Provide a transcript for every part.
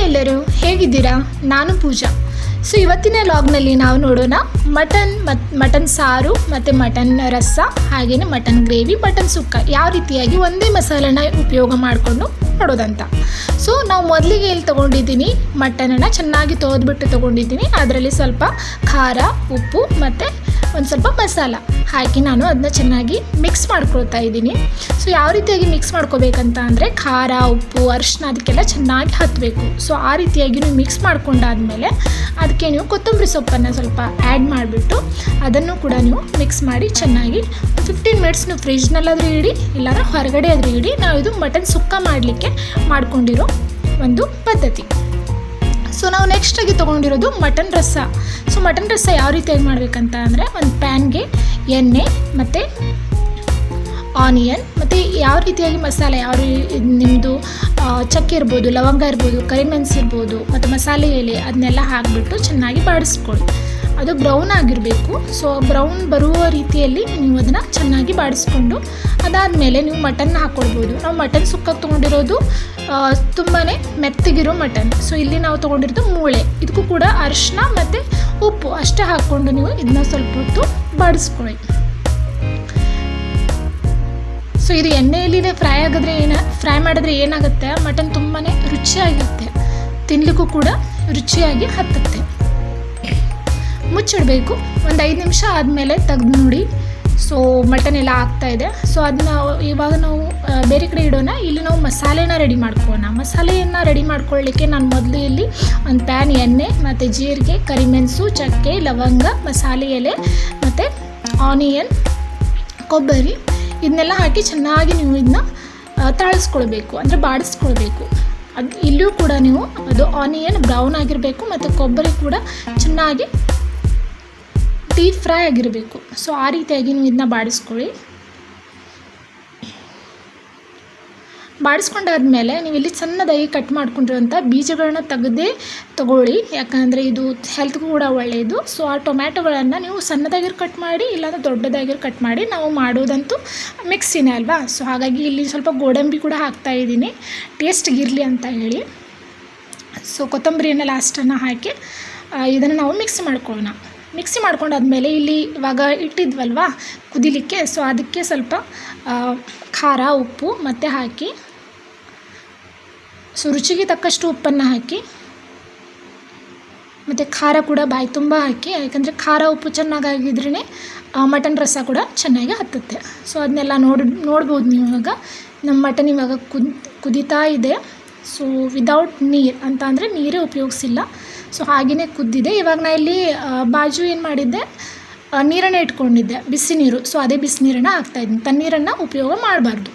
ಎಲ್ಲರೂ ಹೇಗಿದ್ದೀರಾ? ನಾನು ಪೂಜಾ. ಸೊ ಇವತ್ತಿನ ಲಾಗ್ನಲ್ಲಿ ನಾವು ನೋಡೋಣ ಮಟನ್ ಸಾರು ಮತ್ತು ಮಟನ್ ರಸ, ಹಾಗೆಯೇ ಮಟನ್ ಗ್ರೇವಿ, ಮಟನ್ ಸುಕ್ಕ ಯಾವ ರೀತಿಯಾಗಿ ಒಂದೇ ಮಸಾಲೆನ ಉಪಯೋಗ ಮಾಡಿಕೊಂಡು ನೋಡೋದಂತ. ಸೊ ನಾವು ಮೊದಲಿಗೆ ಇಲ್ಲಿ ತೊಗೊಂಡಿದ್ದೀನಿ, ಮಟನನ್ನು ಚೆನ್ನಾಗಿ ತೊಳೆದ್ಬಿಟ್ಟು ತೊಗೊಂಡಿದ್ದೀನಿ. ಅದರಲ್ಲಿ ಸ್ವಲ್ಪ ಖಾರ, ಉಪ್ಪು ಮತ್ತು ಒಂದು ಸ್ವಲ್ಪ ಮಸಾಲ ಹಾಕಿ ನಾನು ಅದನ್ನ ಚೆನ್ನಾಗಿ ಮಿಕ್ಸ್ ಮಾಡ್ಕೊಳ್ತಾ ಇದ್ದೀನಿ. ಸೊ ಯಾವ ರೀತಿಯಾಗಿ ಮಿಕ್ಸ್ ಮಾಡ್ಕೋಬೇಕಂತ ಅಂದರೆ ಖಾರ, ಉಪ್ಪು, ಅರಿಶಿನ ಅದಕ್ಕೆಲ್ಲ ಚೆನ್ನಾಗಿ ಹತ್ತಬೇಕು. ಸೊ ಆ ರೀತಿಯಾಗಿ ನೀವು ಮಿಕ್ಸ್ ಮಾಡ್ಕೊಂಡಾದಮೇಲೆ ಅದಕ್ಕೆ ನೀವು ಕೊತ್ತಂಬರಿ ಸೊಪ್ಪನ್ನು ಸ್ವಲ್ಪ ಆ್ಯಡ್ ಮಾಡಿಬಿಟ್ಟು ಅದನ್ನು ಕೂಡ ನೀವು ಮಿಕ್ಸ್ ಮಾಡಿ ಚೆನ್ನಾಗಿ 15 ಮಿನಿಟ್ಸ್ ನೀವು ಫ್ರಿಜ್ನಲ್ಲಾದರೂ ಇಡಿ, ಇಲ್ಲಾಂದ್ರೆ ಹೊರಗಡೆ ಆದರೂ ಇಡಿ. ನಾವು ಇದು ಮಟನ್ ಸುಕ್ಕ ಮಾಡಲಿಕ್ಕೆ ಮಾಡ್ಕೊಂಡಿರೋ ಒಂದು ಪದ್ಧತಿ. ಸೊ ನಾವು ನೆಕ್ಸ್ಟಾಗಿ ತೊಗೊಂಡಿರೋದು ಮಟನ್ ರಸ. ಸೊ ಮಟನ್ ರಸ ಯಾವ ರೀತಿಯಾಗಿ ಮಾಡಬೇಕಂತ ಅಂದರೆ, ಒಂದು ಪ್ಯಾನ್ಗೆ ಎಣ್ಣೆ ಮತ್ತು ಆನಿಯನ್ ಮತ್ತು ಯಾವ ರೀತಿಯಾಗಿ ಮಸಾಲೆ, ನಿಮ್ಮದು ಚಕ್ಕೆ ಇರ್ಬೋದು, ಲವಂಗ ಇರ್ಬೋದು, ಕರಿಮೆಣಸು ಇರ್ಬೋದು ಮತ್ತು ಮಸಾಲೆ ಎಲೆ ಅದನ್ನೆಲ್ಲ ಹಾಕಿಬಿಟ್ಟು ಚೆನ್ನಾಗಿ ಬಾಡಿಸ್ಕೊಳ್ಳಿ. ಅದು ಬ್ರೌನ್ ಆಗಿರಬೇಕು. ಸೊ ಬ್ರೌನ್ ಬರುವ ರೀತಿಯಲ್ಲಿ ನೀವು ಅದನ್ನು ಚೆನ್ನಾಗಿ ಬಾಡಿಸ್ಕೊಂಡು ಅದಾದಮೇಲೆ ನೀವು ಮಟನ್ನ ಹಾಕ್ಕೊಳ್ಬೋದು. ನಾವು ಮಟನ್ ಸುಕ್ಕಕ್ಕೆ ತೊಗೊಂಡಿರೋದು ತುಂಬಾ ಮೆತ್ತಗಿರೋ ಮಟನ್. ಸೊ ಇಲ್ಲಿ ನಾವು ತೊಗೊಂಡಿರೋದು ಮೂಳೆ. ಇದಕ್ಕೂ ಕೂಡ ಅರಿಶಿನ ಮತ್ತು ಉಪ್ಪು ಅಷ್ಟೇ ಹಾಕ್ಕೊಂಡು ನೀವು ಇದನ್ನ ಸ್ವಲ್ಪ ಹೊತ್ತು ಬಾಡಿಸ್ಕೊಳ್ಳಿ. ಸೊ ಇದು ಎಣ್ಣೆಯಲ್ಲಿನೇ ಫ್ರೈ ಮಾಡಿದ್ರೆ ಏನಾಗುತ್ತೆ, ಮಟನ್ ತುಂಬಾ ರುಚಿಯಾಗಿರುತ್ತೆ, ತಿನ್ನಲಿಕ್ಕೂ ಕೂಡ ರುಚಿಯಾಗಿ ಹತ್ತುತ್ತೆ. ಮುಚ್ಚಿಡಬೇಕು. ಒಂದು 5 ನಿಮಿಷ ಆದಮೇಲೆ ತೆಗೆದು ನೋಡಿ. ಸೊ ಮಟನ್ ಎಲ್ಲ ಆಗ್ತಾಯಿದೆ. ಸೊ ಅದನ್ನ ಇವಾಗ ನಾವು ಬೇರೆ ಕಡೆ ಇಡೋಣ. ಇಲ್ಲಿ ನಾವು ಮಸಾಲೆನ ರೆಡಿ ಮಾಡ್ಕೊಳ್ಳೋಣ. ಮಸಾಲೆಯನ್ನು ರೆಡಿ ಮಾಡ್ಕೊಳ್ಳಿಕ್ಕೆ ನಾನು ಮೊದಲು ಇಲ್ಲಿ ಒಂದು ಪ್ಯಾನ್ ಎಣ್ಣೆ ಮತ್ತು ಜೀರಿಗೆ, ಕರಿಮೆಣಸು, ಚಕ್ಕೆ, ಲವಂಗ, ಮಸಾಲೆ ಎಲೆ ಮತ್ತು ಆನಿಯನ್, ಕೊಬ್ಬರಿ ಇದನ್ನೆಲ್ಲ ಹಾಕಿ ಚೆನ್ನಾಗಿ ನೀವು ಇದನ್ನ ತಾಳಿಸ್ಕೊಳ್ಬೇಕು, ಅಂದರೆ ಬಾಡಿಸ್ಕೊಳ್ಬೇಕು. ಅದು ಇಲ್ಲಿಯೂ ಕೂಡ ನೀವು ಅದು ಆನಿಯನ್ ಬ್ರೌನ್ ಆಗಿರಬೇಕು ಮತ್ತು ಕೊಬ್ಬರಿ ಕೂಡ ಚೆನ್ನಾಗಿ ಡೀಪ್ ಫ್ರೈ ಆಗಿರಬೇಕು. ಸೊ ಆ ರೀತಿಯಾಗಿ ನೀವು ಇದನ್ನ ಬಾಡಿಸ್ಕೊಳ್ಳಿ. ಬಾಡಿಸ್ಕೊಂಡಾದ್ಮೇಲೆ ನೀವು ಇಲ್ಲಿ ಸಣ್ಣದಾಗಿ ಕಟ್ ಮಾಡ್ಕೊಂಡಿರೋಂಥ ಬೀಜಗಳನ್ನ ತೆಗೆದೇ ತೊಗೊಳ್ಳಿ, ಯಾಕಂದರೆ ಇದು ಹೆಲ್ತ್ಗೂ ಕೂಡ ಒಳ್ಳೆಯದು. ಸೊ ಆ ಟೊಮ್ಯಾಟೊಗಳನ್ನು ನೀವು ಸಣ್ಣದಾಗಿರೋ ಕಟ್ ಮಾಡಿ, ಇಲ್ಲಾಂದರೆ ದೊಡ್ಡದಾಗಿರೋ ಕಟ್ ಮಾಡಿ. ನಾವು ಮಾಡೋದಂತೂ ಮಿಕ್ಸಿನೇ ಅಲ್ವಾ. ಸೊ ಹಾಗಾಗಿ ಇಲ್ಲಿ ಸ್ವಲ್ಪ ಗೋಡಂಬಿ ಕೂಡ ಹಾಕ್ತಾಯಿದ್ದೀನಿ ಟೇಸ್ಟ್ಗಿರಲಿ ಅಂತ ಹೇಳಿ. ಸೊ ಕೊತ್ತಂಬರಿಯನ್ನು ಲಾಸ್ಟನ್ನು ಹಾಕಿ ಇದನ್ನು ನಾವು ಮಿಕ್ಸ್ ಮಾಡ್ಕೊಳ್ಳೋಣ. ಮಿಕ್ಸಿ ಮಾಡ್ಕೊಂಡಾದ್ಮೇಲೆ ಇಲ್ಲಿ ಇವಾಗ ಇಟ್ಟಿದ್ವಲ್ವ ಕುದಿಲಿಕ್ಕೆ, ಸೊ ಅದಕ್ಕೆ ಸ್ವಲ್ಪ ಖಾರ, ಉಪ್ಪು ಮತ್ತು ಹಾಕಿ, ಸೊ ರುಚಿಗೆ ತಕ್ಕಷ್ಟು ಉಪ್ಪನ್ನು ಹಾಕಿ ಮತ್ತು ಖಾರ ಕೂಡ ಬಾಯಿ ತುಂಬ ಹಾಕಿ, ಯಾಕಂದರೆ ಖಾರ ಉಪ್ಪು ಚೆನ್ನಾಗಾಗಿದ್ರೇ ಮಟನ್ ರಸ ಕೂಡ ಚೆನ್ನಾಗಿ ಹತ್ತುತ್ತೆ. ಸೊ ಅದನ್ನೆಲ್ಲ ನೋಡ್ಬೋದು ನೀವು. ಇವಾಗ ನಮ್ಮ ಮಟನ್ ಇವಾಗ ಕುದೀತಾ ಇದೆ. ಸೊ ವಿದೌಟ್ ನೀರು ಅಂತ ಅಂದರೆ ನೀರೇ ಉಪಯೋಗಿಸಿಲ್ಲ. ಸೊ ಹಾಗೆಯೇ ಕುದ್ದಿದೆ. ಇವಾಗ ನಾನು ಇಲ್ಲಿ ಬಾಜು ಏನು ಮಾಡಿದ್ದೆ, ನೀರನ್ನು ಇಟ್ಕೊಂಡಿದ್ದೆ, ಬಿಸಿ ನೀರು. ಸೊ ಅದೇ ಬಿಸಿ ನೀರನ್ನು ಹಾಕ್ತಾಯಿದ್ದೀನಿ, ತಣ್ಣೀರನ್ನು ಉಪಯೋಗ ಮಾಡಬಾರ್ದು.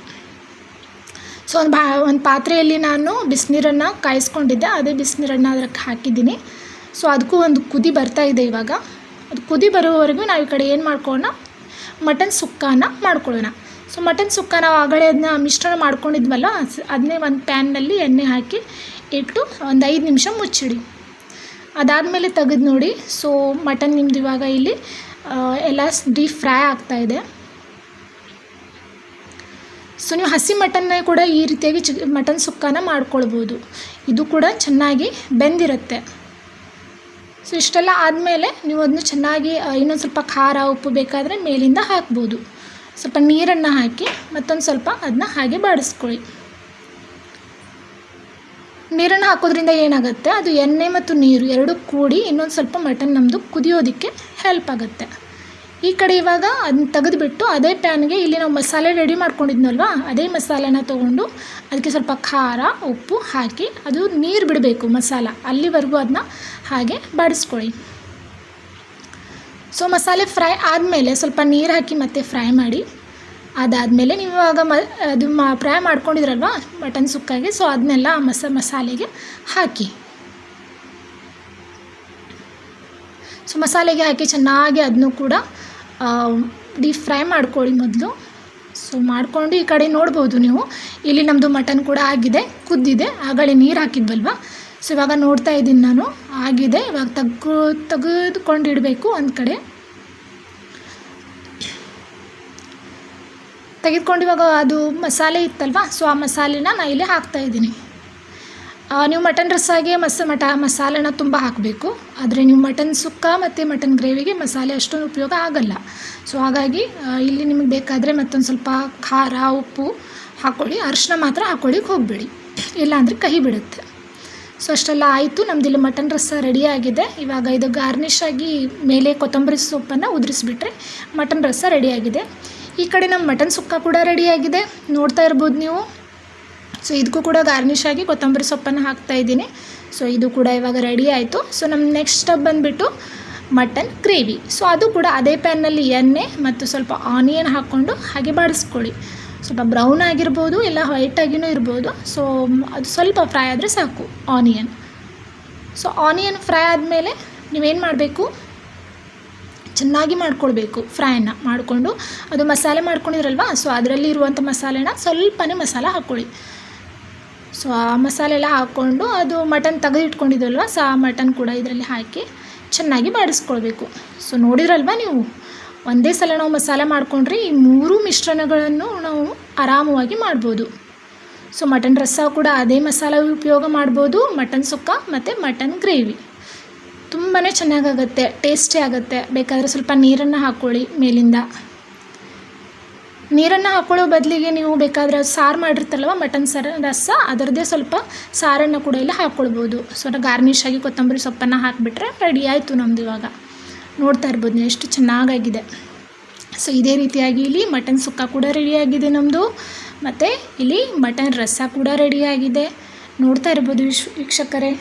ಸೊ ಒಂದು ಪಾತ್ರೆಯಲ್ಲಿ ನಾನು ಬಿಸಿನೀರನ್ನು ಕಾಯಿಸ್ಕೊಂಡಿದ್ದೆ, ಅದೇ ಬಿಸಿನೀರನ್ನು ಅದಕ್ಕೆ ಹಾಕಿದ್ದೀನಿ. ಸೊ ಅದಕ್ಕೂ ಒಂದು ಕುದಿ ಬರ್ತಾಯಿದೆ. ಇವಾಗ ಅದು ಕುದಿ ಬರೋವರೆಗೂ ನಾವು ಈ ಕಡೆ ಏನು ಮಾಡ್ಕೊಳ್ಳೋಣ, ಮಟನ್ ಸುಕ್ಕನ ಮಾಡ್ಕೊಳ್ಳೋಣ. ಸೊ ಮಟನ್ ಸುಕ್ಕ ನಾವು ಆಗಲೇ ಅದನ್ನ ಮಿಶ್ರಣ ಮಾಡ್ಕೊಂಡಿದ್ವಲ್ಲ, ಅದನ್ನೇ ಒಂದು ಪ್ಯಾನ್ನಲ್ಲಿ ಎಣ್ಣೆ ಹಾಕಿ ಇಟ್ಟು ಒಂದು 5 ನಿಮಿಷ ಮುಚ್ಚಿಡಿ. ಅದಾದಮೇಲೆ ತೆಗೆದು ನೋಡಿ. ಸೊ ಮಟನ್ ನಿಮ್ಮದು ಇವಾಗ ಇಲ್ಲಿ ಎಲ್ಲ ಡೀಪ್ ಫ್ರೈ ಆಗ್ತಾಯಿದೆ. ಸೊ ನೀವು ಹಸಿ ಮಟನ್ನೇ ಕೂಡ ಈ ರೀತಿಯಾಗಿ ಮಟನ್ ಸುಕ್ಕನ ಮಾಡ್ಕೊಳ್ಬೋದು. ಇದು ಕೂಡ ಚೆನ್ನಾಗಿ ಬೆಂದಿರುತ್ತೆ. ಸೊ ಇಷ್ಟೆಲ್ಲ ಆದಮೇಲೆ ನೀವು ಅದನ್ನು ಚೆನ್ನಾಗಿ ಇನ್ನೊಂದು ಸ್ವಲ್ಪ ಖಾರ, ಉಪ್ಪು ಬೇಕಾದರೆ ಮೇಲಿಂದ ಹಾಕ್ಬೋದು. ಸ್ವಲ್ಪ ನೀರನ್ನು ಹಾಕಿ ಮತ್ತೊಂದು ಸ್ವಲ್ಪ ಅದನ್ನ ಹಾಗೆ ಬಾಡಿಸ್ಕೊಳ್ಳಿ. ನೀರನ್ನು ಹಾಕೋದ್ರಿಂದ ಏನಾಗುತ್ತೆ, ಅದು ಎಣ್ಣೆ ಮತ್ತು ನೀರು ಎರಡೂ ಕೂಡಿ ಇನ್ನೊಂದು ಸ್ವಲ್ಪ ಮಟನ್ ನಮ್ಮದು ಕುದಿಯೋದಕ್ಕೆ ಹೆಲ್ಪ್ ಆಗುತ್ತೆ. ಈ ಕಡೆ ಇವಾಗ ಅದನ್ನ ತೆಗೆದುಬಿಟ್ಟು ಅದೇ ಪ್ಯಾನ್ಗೆ ಇಲ್ಲಿ ನಾವು ಮಸಾಲೆ ರೆಡಿ ಮಾಡ್ಕೊಂಡಿದ್ನಲ್ವ, ಅದೇ ಮಸಾಲೆನ ತೊಗೊಂಡು ಅದಕ್ಕೆ ಸ್ವಲ್ಪ ಖಾರ, ಉಪ್ಪು ಹಾಕಿ ಅದು ನೀರು ಬಿಡಬೇಕು ಮಸಾಲ, ಅಲ್ಲಿವರೆಗೂ ಅದನ್ನ ಹಾಗೆ ಬಾಡಿಸ್ಕೊಳ್ಳಿ. ಸೊ ಮಸಾಲೆ ಫ್ರೈ ಆದಮೇಲೆ ಸ್ವಲ್ಪ ನೀರು ಹಾಕಿ ಮತ್ತೆ ಫ್ರೈ ಮಾಡಿ. ಅದಾದಮೇಲೆ ನೀವು ಇವಾಗ ಅದು ಫ್ರೈ ಮಾಡ್ಕೊಂಡಿದ್ರಲ್ವ ಮಟನ್ ಸುಕ್ಕಾಗೆ, ಸೊ ಅದನ್ನೆಲ್ಲ ಮಸಾಲೆಗೆ ಹಾಕಿ. ಸೊ ಮಸಾಲೆಗೆ ಹಾಕಿ ಚೆನ್ನಾಗಿ ಅದನ್ನು ಕೂಡ ಡೀಪ್ ಫ್ರೈ ಮಾಡ್ಕೊಳ್ಳಿ ಮೊದಲು. ಸೊ ಮಾಡಿಕೊಂಡು ಈ ಕಡೆ ನೋಡ್ಬೋದು ನೀವು, ಇಲ್ಲಿ ನಮ್ಮದು ಮಟನ್ ಕೂಡ ಆಗಿದೆ, ಕುದ್ದಿದೆ. ಆಗಲೇ ನೀರು ಹಾಕಿದ್ವಲ್ವ. ಸೊ ಇವಾಗ ನೋಡ್ತಾ ಇದ್ದೀನಿ ನಾನು, ಆಗಿದೆ. ಇವಾಗ ತೆಗೆದುಕೊಂಡು ಇಡಬೇಕು ಒಂದು ಕಡೆ. ತೆಗೆದುಕೊಂಡು ಇವಾಗ ಅದು ಮಸಾಲೆ ಇತ್ತಲ್ವ, ಸೊ ಆ ಮಸಾಲೆನ ನಾನು ಇಲ್ಲಿ ಹಾಕ್ತಾಯಿದ್ದೀನಿ. ನೀವು ಮಟನ್ ರಸಾಗೆ ಮಸಾಲೆನ ತುಂಬ ಹಾಕಬೇಕು. ಆದರೆ ನೀವು ಮಟನ್ ಸುಕ್ಕ ಮತ್ತು ಮಟನ್ ಗ್ರೇವಿಗೆ ಮಸಾಲೆ ಅಷ್ಟೊಂದು ಉಪಯೋಗ ಆಗಲ್ಲ. ಸೊ ಹಾಗಾಗಿ ಇಲ್ಲಿ ನಿಮಗೆ ಬೇಕಾದರೆ ಮತ್ತೊಂದು ಸ್ವಲ್ಪ ಖಾರ ಉಪ್ಪು ಹಾಕ್ಕೊಳ್ಳಿ, ಅರಿಶಿನ ಮಾತ್ರ ಹಾಕ್ಕೊಳ್ಳಿಕ್ಕೆ ಹೋಗಬೇಡಿ, ಇಲ್ಲಾಂದರೆ ಕಹಿ ಬಿಡುತ್ತೆ. ಸೊ ಅಷ್ಟೆಲ್ಲ ಆಯಿತು, ನಮ್ಮದಿಲ್ಲಿ ಮಟನ್ ರಸ ರೆಡಿಯಾಗಿದೆ. ಇವಾಗ ಇದು ಗಾರ್ನಿಷ್ ಆಗಿ ಮೇಲೆ ಕೊತ್ತಂಬರಿ ಸೊಪ್ಪನ್ನು ಉದುರಿಸ್ಬಿಟ್ರೆ ಮಟನ್ ರಸ ರೆಡಿಯಾಗಿದೆ. ಈ ಕಡೆ ನಮ್ಮ ಮಟನ್ ಸುಕ್ಕ ಕೂಡ ರೆಡಿಯಾಗಿದೆ, ನೋಡ್ತಾ ಇರ್ಬೋದು ನೀವು. ಸೊ ಇದಕ್ಕೂ ಕೂಡ ಗಾರ್ನಿಷ್ ಆಗಿ ಕೊತ್ತಂಬರಿ ಸೊಪ್ಪನ್ನು ಹಾಕ್ತಾಯಿದ್ದೀನಿ. ಸೊ ಇದು ಕೂಡ ಇವಾಗ ರೆಡಿ ಆಯಿತು. ಸೊ ನಮ್ಮ ನೆಕ್ಸ್ಟ್ ಸ್ಟೆಪ್ ಬಂದುಬಿಟ್ಟು ಮಟನ್ ಗ್ರೇವಿ. ಸೊ ಅದು ಕೂಡ ಅದೇ ಪ್ಯಾನ್ನಲ್ಲಿ ಎಣ್ಣೆ ಮತ್ತು ಸ್ವಲ್ಪ ಆನಿಯನ್ ಹಾಕ್ಕೊಂಡು ಹಾಗೆ ಬಾಡಿಸ್ಕೊಳ್ಳಿ. ಸ್ವಲ್ಪ ಬ್ರೌನ್ ಆಗಿರ್ಬೋದು, ಇಲ್ಲ ವೈಟಾಗಿಯೂ ಇರ್ಬೋದು. ಸೊ ಅದು ಸ್ವಲ್ಪ ಫ್ರೈ ಆದರೆ ಸಾಕು ಆನಿಯನ್. ಸೊ ಆನಿಯನ್ ಫ್ರೈ ಆದಮೇಲೆ ನೀವೇನು ಮಾಡಬೇಕು, ಚೆನ್ನಾಗಿ ಮಾಡ್ಕೊಳ್ಬೇಕು. ಫ್ರೈನ ಮಾಡಿಕೊಂಡು ಅದು ಮಸಾಲೆ ಮಾಡ್ಕೊಂಡಿದ್ರಲ್ವ, ಸೊ ಅದರಲ್ಲಿ ಇರುವಂಥ ಮಸಾಲೆನ ಸ್ವಲ್ಪನೇ ಮಸಾಲ ಹಾಕ್ಕೊಳ್ಳಿ. ಸೊ ಆ ಮಸಾಲೆ ಎಲ್ಲ ಹಾಕ್ಕೊಂಡು ಅದು ಮಟನ್ ತೆಗೆದಿಟ್ಕೊಂಡಿದ್ವಲ್ವ, ಸೊ ಆ ಮಟನ್ ಕೂಡ ಇದರಲ್ಲಿ ಹಾಕಿ ಚೆನ್ನಾಗಿ ಬಾಡಿಸ್ಕೊಳ್ಬೇಕು. ಸೊ ನೋಡಿರಲ್ವ ನೀವು, ಒಂದೇ ಸಲ ನಾವು ಮಸಾಲೆ ಮಾಡಿಕೊಂಡ್ರೆ ಈ 3 ಮಿಶ್ರಣಗಳನ್ನು ನಾವು ಆರಾಮವಾಗಿ ಮಾಡ್ಬೋದು. ಸೊ ಮಟನ್ ರಸ ಕೂಡ ಅದೇ ಮಸಾಲೆ ಉಪಯೋಗ ಮಾಡ್ಬೋದು, ಮಟನ್ ಸುಕ್ಕ ಮತ್ತು ಮಟನ್ ಗ್ರೇವಿ ತುಂಬಾ ಚೆನ್ನಾಗಾಗುತ್ತೆ, ಟೇಸ್ಟಿ ಆಗುತ್ತೆ. ಬೇಕಾದರೆ ಸ್ವಲ್ಪ ನೀರನ್ನು ಹಾಕ್ಕೊಳ್ಳಿ ಮೇಲಿಂದ. ನೀರನ್ನು ಹಾಕ್ಕೊಳ್ಳೋ ಬದಲಿಗೆ ನೀವು ಬೇಕಾದರೆ ಸಾರು ಮಾಡಿರ್ತಾರಲ್ವ ಮಟನ್ ರಸ, ಅದರದ್ದೇ ಸ್ವಲ್ಪ ಸಾರನ್ನು ಕೂಡ ಇಲ್ಲಿ ಹಾಕ್ಕೊಳ್ಬೋದು. ಸ್ವಲ್ಪ ಗಾರ್ನಿಷ್ ಆಗಿ ಕೊತ್ತಂಬರಿ ಸೊಪ್ಪನ್ನು ಹಾಕಿಬಿಟ್ರೆ ರೆಡಿ ಆಯಿತು ನಮ್ಮದು. ಇವಾಗ ನೋಡ್ತಾ ಇರ್ಬೋದು ನೀವು ಎಷ್ಟು ಚೆನ್ನಾಗಾಗಿದೆ. ಸೊ ಇದೇ ರೀತಿಯಾಗಿ ಇಲ್ಲಿ ಮಟನ್ ಸುಕ್ಕ ಕೂಡ ರೆಡಿಯಾಗಿದೆ ನಮ್ಮದು, ಮತ್ತು ಇಲ್ಲಿ ಮಟನ್ ರಸ ಕೂಡ ರೆಡಿಯಾಗಿದೆ, ನೋಡ್ತಾ ಇರ್ಬೋದು ವೀಕ್ಷಕರೇ.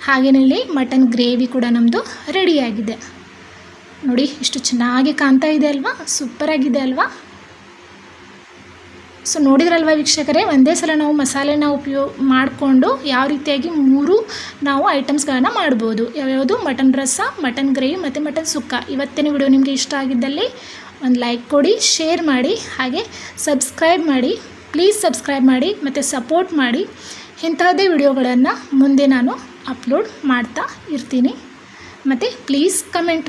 ಹಾಗೆಯೇ ಇಲ್ಲಿ ಮಟನ್ ಗ್ರೇವಿ ಕೂಡ ನಮ್ಮದು ರೆಡಿಯಾಗಿದೆ. ನೋಡಿ ಎಷ್ಟು ಚೆನ್ನಾಗಿ ಕಾಣ್ತಾ ಇದೆ ಅಲ್ವಾ, ಸೂಪರಾಗಿದೆ ಅಲ್ವಾ. ಸೊ ನೋಡಿದ್ರಲ್ವ ವೀಕ್ಷಕರೇ, ಒಂದೇ ಸಲ ನಾವು ಮಸಾಲೆನ ಉಪಯೋಗ ಮಾಡಿಕೊಂಡು ಯಾವ ರೀತಿಯಾಗಿ 3 ನಾವು ಐಟಮ್ಸ್ಗಳನ್ನು ಮಾಡ್ಬೋದು. ಯಾವ್ಯಾವುದು, ಮಟನ್ ರಸ, ಮಟನ್ ಗ್ರೇವಿ ಮತ್ತು ಮಟನ್ ಸುಕ್ಕ. ಇವತ್ತಿನ ವಿಡಿಯೋ ನಿಮಗೆ ಇಷ್ಟ ಆಗಿದ್ದಲ್ಲಿ ಒಂದು ಲೈಕ್ ಕೊಡಿ, ಶೇರ್ ಮಾಡಿ, ಹಾಗೆ ಸಬ್ಸ್ಕ್ರೈಬ್ ಮಾಡಿ. ಪ್ಲೀಸ್ ಸಬ್ಸ್ಕ್ರೈಬ್ ಮಾಡಿ ಮತ್ತು ಸಪೋರ್ಟ್ ಮಾಡಿ. ಇಂತಹದ್ದೇ ವಿಡಿಯೋಗಳನ್ನು ಮುಂದೆ ನಾನು ಅಪ್ಲೋಡ್ ಮಾಡ್ತಾ ಇರ್ತೀನಿ. ಮತ್ತು ಪ್ಲೀಸ್ ಕಮೆಂಟ್